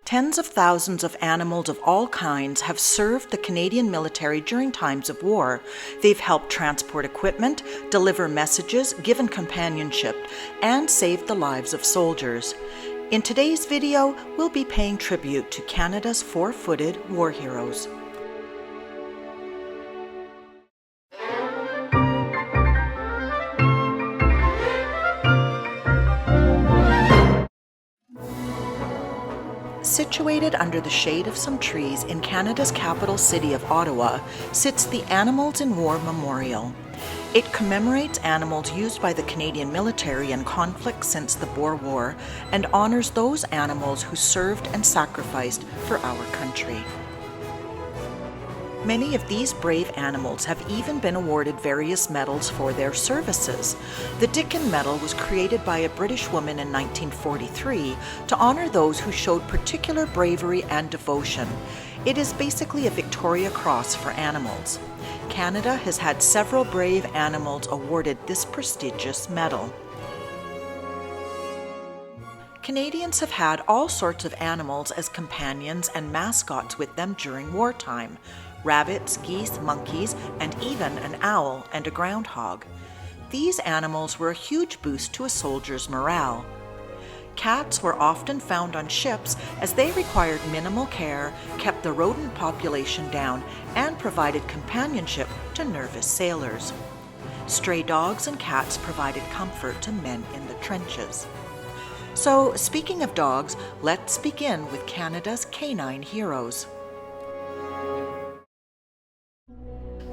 Tens of thousands of animals of all kinds have served the Canadian military during times of war. They've helped transport equipment, deliver messages, given companionship, and saved the lives of soldiers. In today's video, we'll be paying tribute to Canada's four-footed war heroes. Situated under the shade of some trees in Canada's capital city of Ottawa sits the Animals in War Memorial. It commemorates animals used by the Canadian military in conflicts since the Boer War and honors those animals who served and sacrificed for our country. Many of these brave animals have even been awarded various medals for their services. The Dicken Medal was created by a British woman in 1943 to honor those who showed particular bravery and devotion. It is basically a Victoria Cross for animals. Canada has had several brave animals awarded this prestigious medal. Canadians have had all sorts of animals as companions and mascots with them during wartime. Rabbits, geese, monkeys, and even an owl and a groundhog. These animals were a huge boost to a soldier's morale. Cats were often found on ships as they required minimal care, kept the rodent population down, and provided companionship to nervous sailors. Stray dogs and cats provided comfort to men in the trenches. So, speaking of dogs, let's begin with Canada's canine heroes.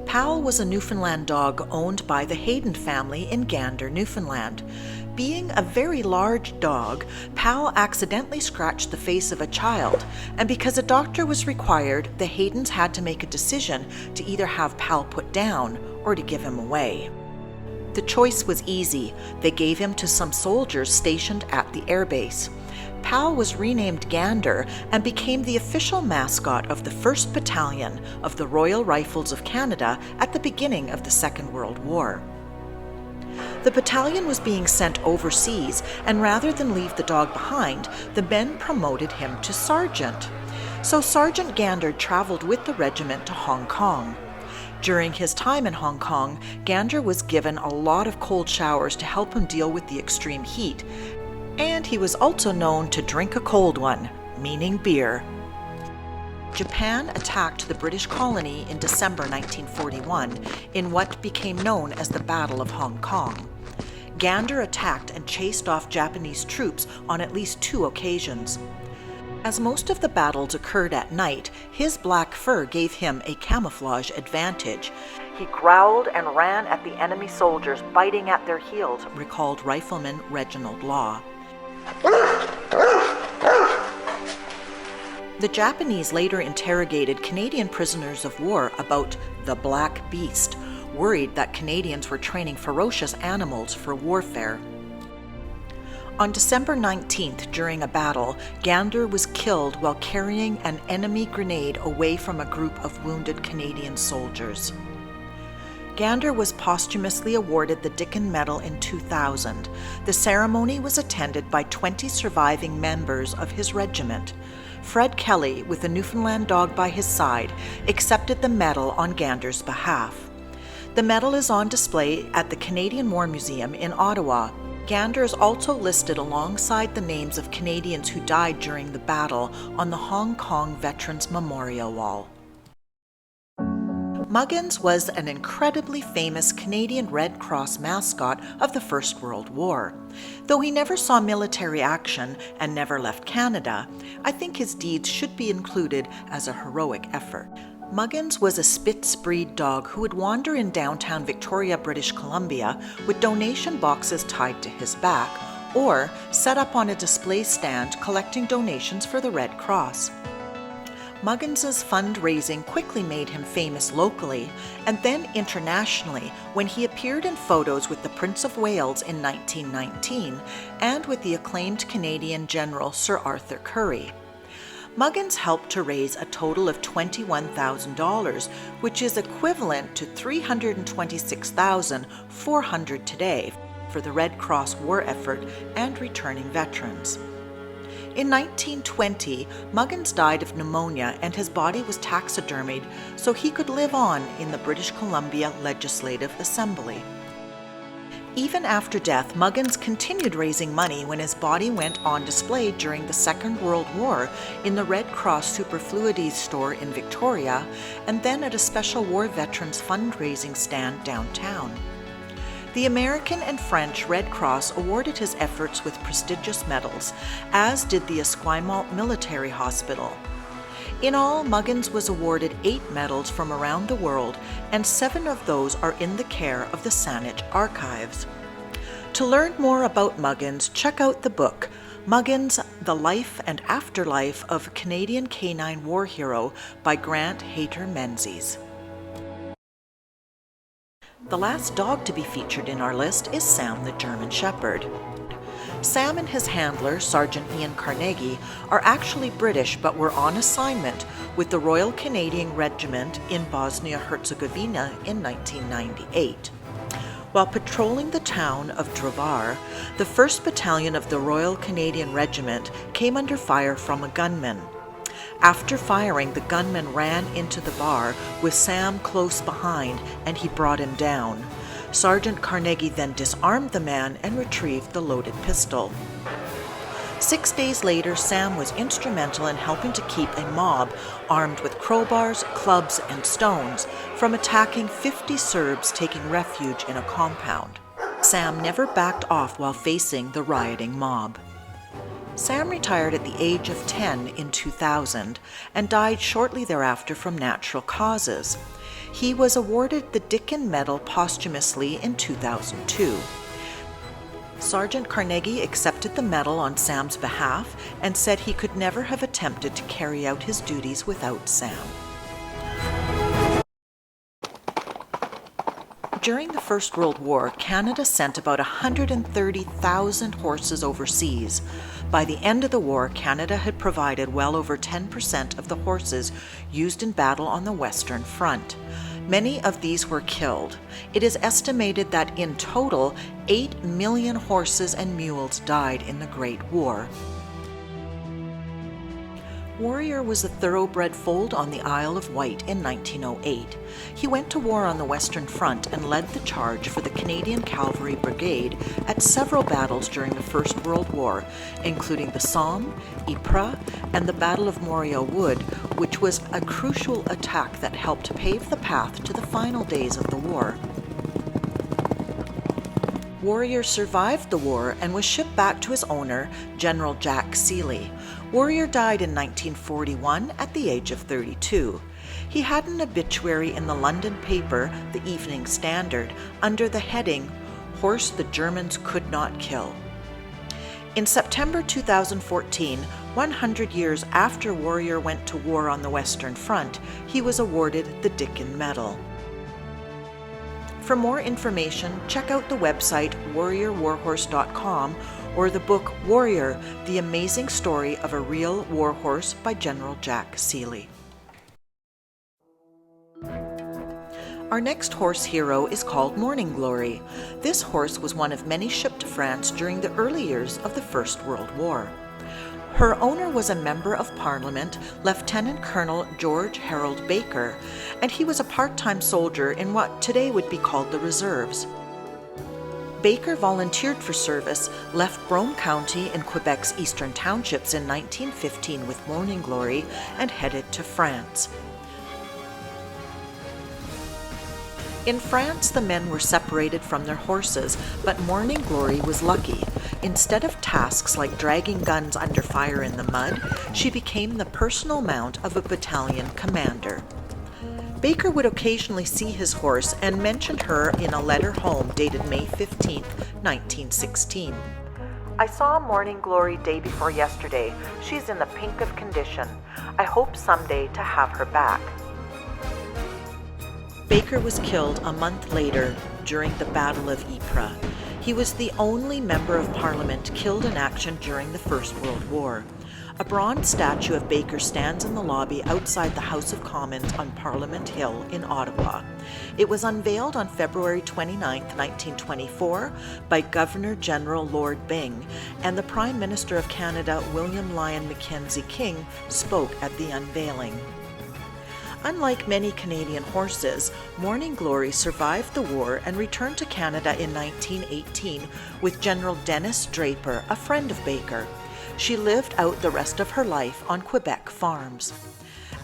Pal was a Newfoundland dog owned by the Hayden family in Gander, Newfoundland. Being a very large dog, Pal accidentally scratched the face of a child, and because a doctor was required, the Haydens had to make a decision to either have Pal put down or to give him away. The choice was easy. They gave him to some soldiers stationed at the airbase. Pal was renamed Gander and became the official mascot of the 1st Battalion of the Royal Rifles of Canada at the beginning of the Second World War. The battalion was being sent overseas, and rather than leave the dog behind, the men promoted him to sergeant. So Sergeant Gander traveled with the regiment to Hong Kong. During his time in Hong Kong, Gander was given a lot of cold showers to help him deal with the extreme heat, and he was also known to drink a cold one, meaning beer. Japan attacked the British colony in December 1941 in what became known as the Battle of Hong Kong. Gander attacked and chased off Japanese troops on at least 2 occasions. As most of the battles occurred at night, his black fur gave him a camouflage advantage. He growled and ran at the enemy soldiers, biting at their heels, recalled Rifleman Reginald Law. The Japanese later interrogated Canadian prisoners of war about the Black Beast, worried that Canadians were training ferocious animals for warfare. On December 19th, during a battle, Gander was killed while carrying an enemy grenade away from a group of wounded Canadian soldiers. Gander was posthumously awarded the Dicken Medal in 2000. The ceremony was attended by 20 surviving members of his regiment. Fred Kelly, with a Newfoundland dog by his side, accepted the medal on Gander's behalf. The medal is on display at the Canadian War Museum in Ottawa. Gander is also listed alongside the names of Canadians who died during the battle on the Hong Kong Veterans Memorial Wall. Muggins was an incredibly famous Canadian Red Cross mascot of the First World War. Though he never saw military action and never left Canada, I think his deeds should be included as a heroic effort. Muggins was a Spitz breed dog who would wander in downtown Victoria, British Columbia, with donation boxes tied to his back, or set up on a display stand collecting donations for the Red Cross. Muggins's fundraising quickly made him famous locally and then internationally when he appeared in photos with the Prince of Wales in 1919 and with the acclaimed Canadian General Sir Arthur Currie. Muggins helped to raise a total of $21,000, which is equivalent to $326,400 today for the Red Cross war effort and returning veterans. In 1920, Muggins died of pneumonia and his body was taxidermied so he could live on in the British Columbia Legislative Assembly. Even after death, Muggins continued raising money when his body went on display during the Second World War in the Red Cross Superfluities store in Victoria, and then at a special war veterans fundraising stand downtown. The American and French Red Cross awarded his efforts with prestigious medals, as did the Esquimalt Military Hospital. In all, Muggins was awarded 8 medals from around the world, and 7 of those are in the care of the Saanich Archives. To learn more about Muggins, check out the book, Muggins, The Life and Afterlife of Canadian Canine War Hero by Grant Hayter Menzies. The last dog to be featured in our list is Sam the German Shepherd. Sam and his handler, Sergeant Ian Carnegie, are actually British but were on assignment with the Royal Canadian Regiment in Bosnia-Herzegovina in 1998. While patrolling the town of Drvar, the 1st Battalion of the Royal Canadian Regiment came under fire from a gunman. After firing, the gunman ran into the bar with Sam close behind, and he brought him down. Sergeant Carnegie then disarmed the man and retrieved the loaded pistol. 6 days later, Sam was instrumental in helping to keep a mob armed with crowbars, clubs, and stones from attacking 50 Serbs taking refuge in a compound. Sam never backed off while facing the rioting mob. Sam retired at the age of 10 in 2000 and died shortly thereafter from natural causes. He was awarded the Dicken Medal posthumously in 2002. Sergeant Carnegie accepted the medal on Sam's behalf and said he could never have attempted to carry out his duties without Sam. During the First World War, Canada sent about 130,000 horses overseas. By the end of the war, Canada had provided well over 10% of the horses used in battle on the Western Front. Many of these were killed. It is estimated that in total, 8 million horses and mules died in the Great War. Warrior was a thoroughbred foaled on the Isle of Wight in 1908. He went to war on the Western Front and led the charge for the Canadian Cavalry Brigade at several battles during the First World War, including the Somme, Ypres, and the Battle of Morio Wood, which was a crucial attack that helped pave the path to the final days of the war. Warrior survived the war and was shipped back to his owner, General Jack Seeley. Warrior died in 1941 at the age of 32. He had an obituary in the London paper, the Evening Standard, under the heading, "Horse the Germans Could Not Kill." In September 2014, 100 years after Warrior went to war on the Western Front, he was awarded the Dicken Medal. For more information, check out the website warriorwarhorse.com or the book Warrior, The Amazing Story of a Real Warhorse by General Jack Seeley. Our next horse hero is called Morning Glory. This horse was one of many shipped to France during the early years of the First World War. Her owner was a Member of Parliament, Lieutenant Colonel George Harold Baker, and he was a part-time soldier in what today would be called the Reserves. Baker volunteered for service, left Brome County in Quebec's eastern townships in 1915 with Morning Glory, and headed to France. In France, the men were separated from their horses, but Morning Glory was lucky. Instead of tasks like dragging guns under fire in the mud, she became the personal mount of a battalion commander. Baker would occasionally see his horse and mentioned her in a letter home dated May 15, 1916. "I saw Morning Glory day before yesterday. She's in the pink of condition. I hope someday to have her back." Baker was killed a month later during the Battle of Ypres. He was the only Member of Parliament killed in action during the First World War. A bronze statue of Baker stands in the lobby outside the House of Commons on Parliament Hill in Ottawa. It was unveiled on February 29, 1924 by Governor-General Lord Byng, and the Prime Minister of Canada, William Lyon Mackenzie King, spoke at the unveiling. Unlike many Canadian horses, Morning Glory survived the war and returned to Canada in 1918 with General Dennis Draper, a friend of Baker. She lived out the rest of her life on Quebec farms.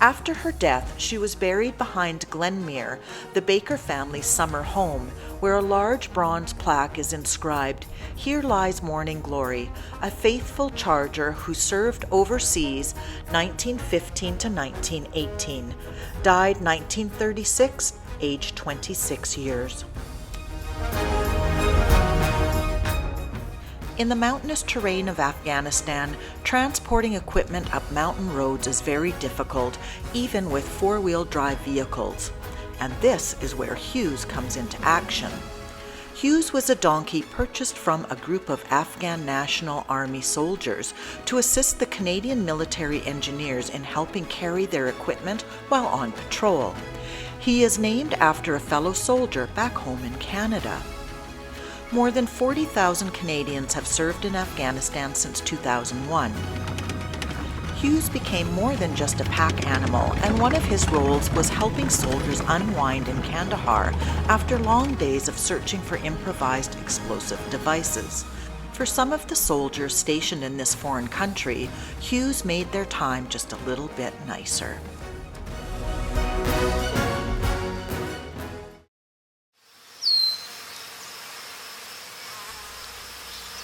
After her death, she was buried behind Glenmere, the Baker family's summer home, where a large bronze plaque is inscribed, "Here lies Morning Glory, a faithful charger who served overseas 1915 to 1918, died 1936, aged 26 years. In the mountainous terrain of Afghanistan, transporting equipment up mountain roads is very difficult, even with four-wheel drive vehicles. And this is where Hughes comes into action. Hughes was a donkey purchased from a group of Afghan National Army soldiers to assist the Canadian military engineers in helping carry their equipment while on patrol. He is named after a fellow soldier back home in Canada. More than 40,000 Canadians have served in Afghanistan since 2001. Hughes became more than just a pack animal, and one of his roles was helping soldiers unwind in Kandahar after long days of searching for improvised explosive devices. For some of the soldiers stationed in this foreign country, Hughes made their time just a little bit nicer.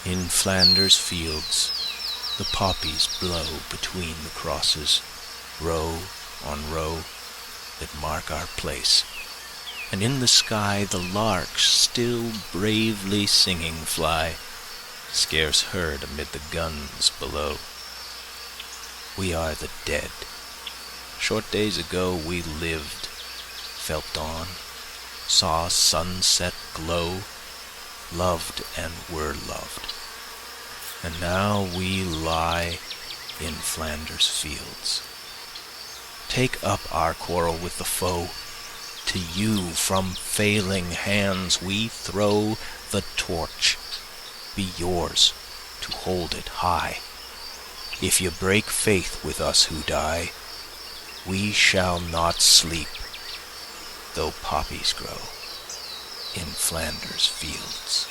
In Flanders Fields, the poppies blow between the crosses, row on row, that mark our place. And in the sky the larks still bravely singing fly, scarce heard amid the guns below. We are the dead. Short days ago we lived, felt dawn, saw sunset glow, loved and were loved. And now we lie in Flanders Fields. Take up our quarrel with the foe. To you from failing hands we throw the torch. Be yours to hold it high. If you break faith with us who die, we shall not sleep, though poppies grow in Flanders Fields.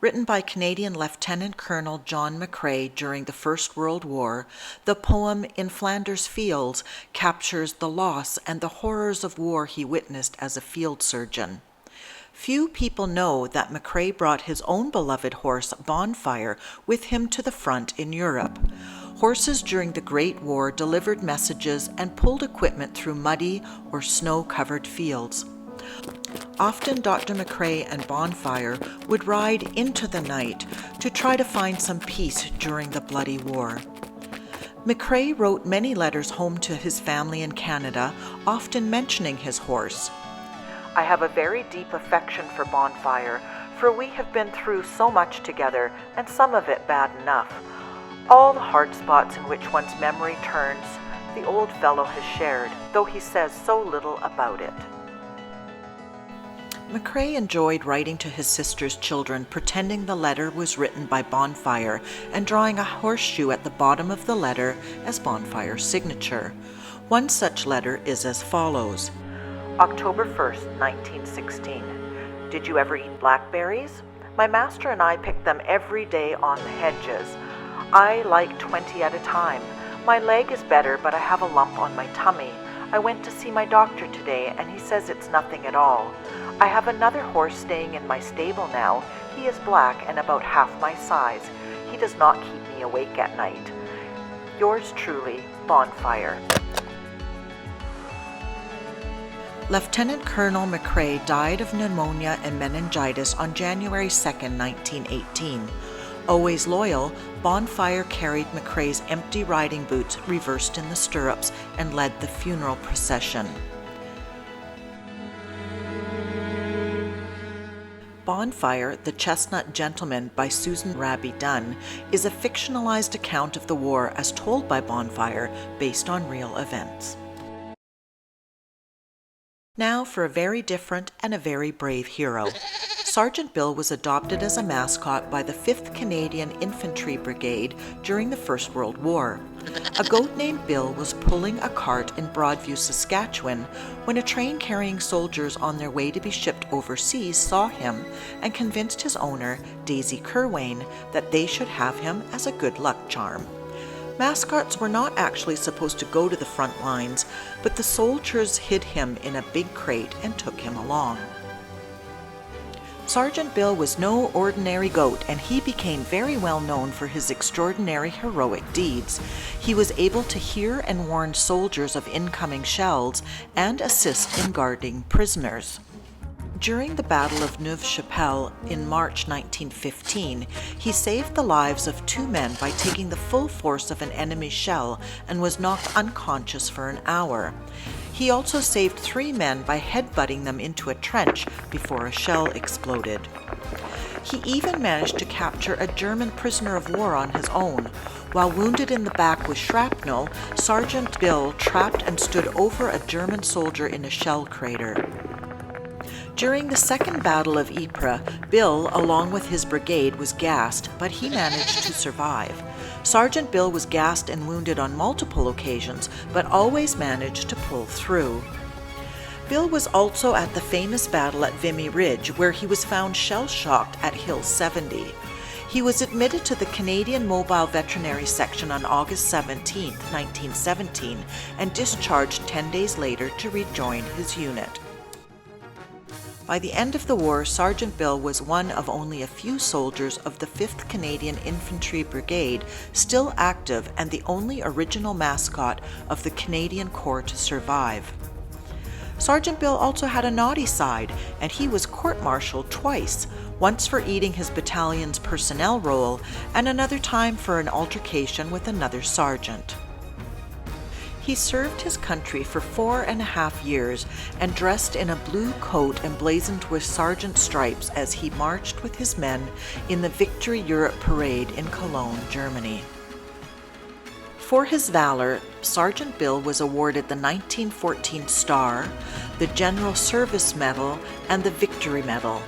Written by Canadian Lieutenant Colonel John McCrae during the First World War, the poem In Flanders Fields captures the loss and the horrors of war he witnessed as a field surgeon. Few people know that McCrae brought his own beloved horse, Bonfire, with him to the front in Europe. Horses during the Great War delivered messages and pulled equipment through muddy or snow-covered fields. Often Dr. McCrae and Bonfire would ride into the night to try to find some peace during the bloody war. McCrae wrote many letters home to his family in Canada, often mentioning his horse. "I have a very deep affection for Bonfire, for we have been through so much together, and some of it bad enough. All the hard spots in which one's memory turns, the old fellow has shared, though he says so little about it." McCrae enjoyed writing to his sister's children, pretending the letter was written by Bonfire and drawing a horseshoe at the bottom of the letter as Bonfire's signature. One such letter is as follows. October 1st, 1916. Did you ever eat blackberries? My master and I picked them every day on the hedges. I like 20 at a time. My leg is better, but I have a lump on my tummy. I went to see my doctor today, and he says it's nothing at all. I have another horse staying in my stable now. He is black and about half my size. He does not keep me awake at night. Yours truly, Bonfire. Lieutenant Colonel McCrae died of pneumonia and meningitis on January 2, 1918. Always loyal, Bonfire carried McCrae's empty riding boots reversed in the stirrups and led the funeral procession. Bonfire, The Chestnut Gentleman by Susan Raby Dunn is a fictionalized account of the war as told by Bonfire based on real events. Now for a very different and a very brave hero. Sergeant Bill was adopted as a mascot by the 5th Canadian Infantry Brigade during the First World War. A goat named Bill was pulling a cart in Broadview, Saskatchewan, when a train carrying soldiers on their way to be shipped overseas saw him and convinced his owner, Daisy Kerwayne, that they should have him as a good luck charm. Mascots were not actually supposed to go to the front lines, but the soldiers hid him in a big crate and took him along. Sergeant Bill was no ordinary goat, and he became very well known for his extraordinary heroic deeds. He was able to hear and warn soldiers of incoming shells and assist in guarding prisoners. During the Battle of Neuve-Chapelle in March 1915, he saved the lives of 2 men by taking the full force of an enemy shell and was knocked unconscious for an hour. He also saved 3 men by headbutting them into a trench before a shell exploded. He even managed to capture a German prisoner of war on his own. While wounded in the back with shrapnel, Sergeant Bill trapped and stood over a German soldier in a shell crater. During the Second Battle of Ypres, Bill, along with his brigade, was gassed, but he managed to survive. Sergeant Bill was gassed and wounded on multiple occasions, but always managed to pull through. Bill was also at the famous battle at Vimy Ridge, where he was found shell-shocked at Hill 70. He was admitted to the Canadian Mobile Veterinary Section on August 17, 1917, and discharged 10 days later to rejoin his unit. By the end of the war, Sergeant Bill was one of only a few soldiers of the 5th Canadian Infantry Brigade still active and the only original mascot of the Canadian Corps to survive. Sergeant Bill also had a naughty side, and he was court-martialed twice, once for eating his battalion's personnel roll and another time for an altercation with another sergeant. He served his country for 4.5 years and dressed in a blue coat emblazoned with sergeant stripes as he marched with his men in the Victory Europe Parade in Cologne, Germany. For his valor, Sergeant Bill was awarded the 1914 Star, the General Service Medal, and the Victory Medal.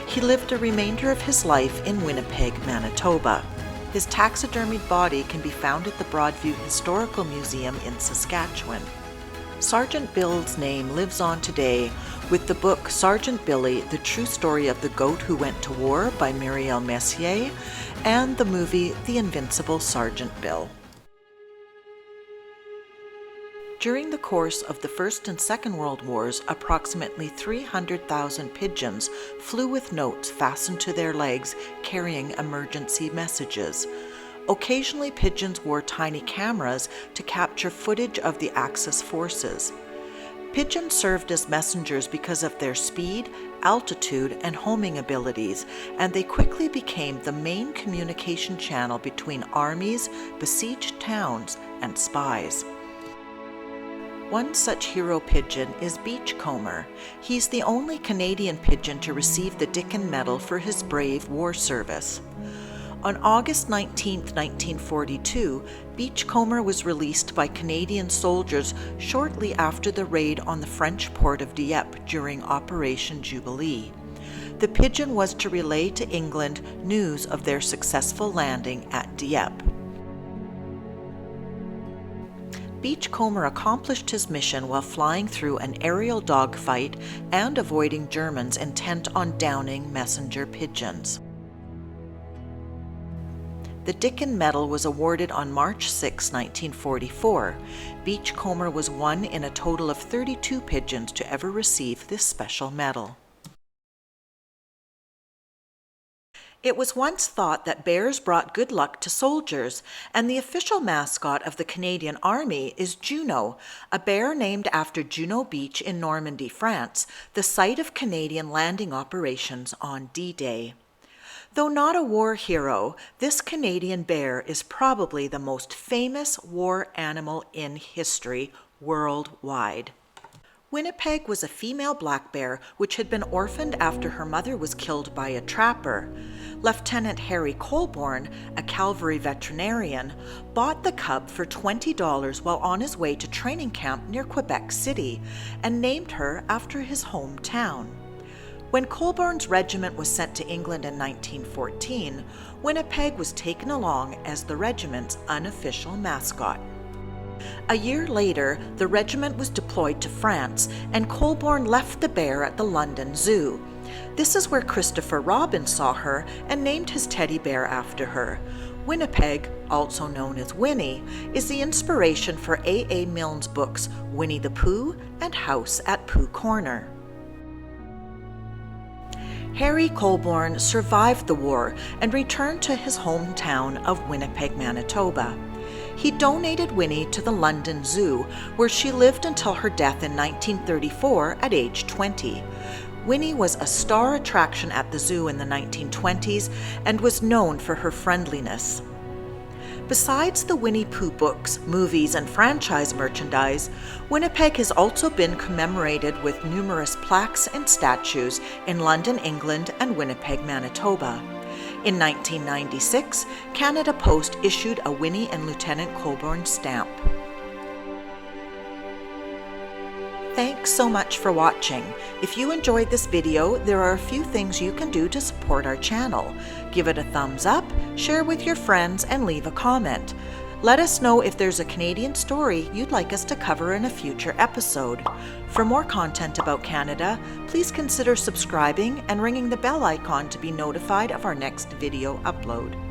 He lived the remainder of his life in Winnipeg, Manitoba. His taxidermied body can be found at the Broadview Historical Museum in Saskatchewan. Sergeant Bill's name lives on today with the book Sergeant Billy, The True Story of the Goat Who Went to War by Muriel Messier, and the movie The Invincible Sergeant Bill. During the course of the First and Second World Wars, approximately 300,000 pigeons flew with notes fastened to their legs carrying emergency messages. Occasionally, pigeons wore tiny cameras to capture footage of the Axis forces. Pigeons served as messengers because of their speed, altitude, and homing abilities, and they quickly became the main communication channel between armies, besieged towns, and spies. One such hero pigeon is Beachcomber. He's the only Canadian pigeon to receive the Dicken Medal for his brave war service. On August 19, 1942, Beachcomber was released by Canadian soldiers shortly after the raid on the French port of Dieppe during Operation Jubilee. The pigeon was to relay to England news of their successful landing at Dieppe. Beachcomber accomplished his mission while flying through an aerial dogfight and avoiding Germans intent on downing messenger pigeons. The Dicken Medal was awarded on March 6, 1944. Beachcomber was one in a total of 32 pigeons to ever receive this special medal. It was once thought that bears brought good luck to soldiers, and the official mascot of the Canadian Army is Juno, a bear named after Juno Beach in Normandy, France, the site of Canadian landing operations on D-Day. Though not a war hero, this Canadian bear is probably the most famous war animal in history worldwide. Winnipeg was a female black bear which had been orphaned after her mother was killed by a trapper. Lieutenant Harry Colborne, a cavalry veterinarian, bought the cub for $20 while on his way to training camp near Quebec City and named her after his hometown. When Colborne's regiment was sent to England in 1914, Winnipeg was taken along as the regiment's unofficial mascot. A year later, the regiment was deployed to France, and Colborne left the bear at the London Zoo. This is where Christopher Robin saw her and named his teddy bear after her. Winnipeg, also known as Winnie, is the inspiration for A.A. Milne's books Winnie the Pooh and House at Pooh Corner. Harry Colborne survived the war and returned to his hometown of Winnipeg, Manitoba. He donated Winnie to the London Zoo, where she lived until her death in 1934 at age 20. Winnie was a star attraction at the zoo in the 1920s and was known for her friendliness. Besides the Winnie Pooh books, movies, and franchise merchandise, Winnipeg has also been commemorated with numerous plaques and statues in London, England, and Winnipeg, Manitoba. In 1996, Canada Post issued a Winnie and Lieutenant Colborne stamp. Thanks so much for watching. If you enjoyed this video, there are a few things you can do to support our channel. Give it a thumbs up, share with your friends, and leave a comment. Let us know if there's a Canadian story you'd like us to cover in a future episode. For more content about Canada, please consider subscribing and ringing the bell icon to be notified of our next video upload.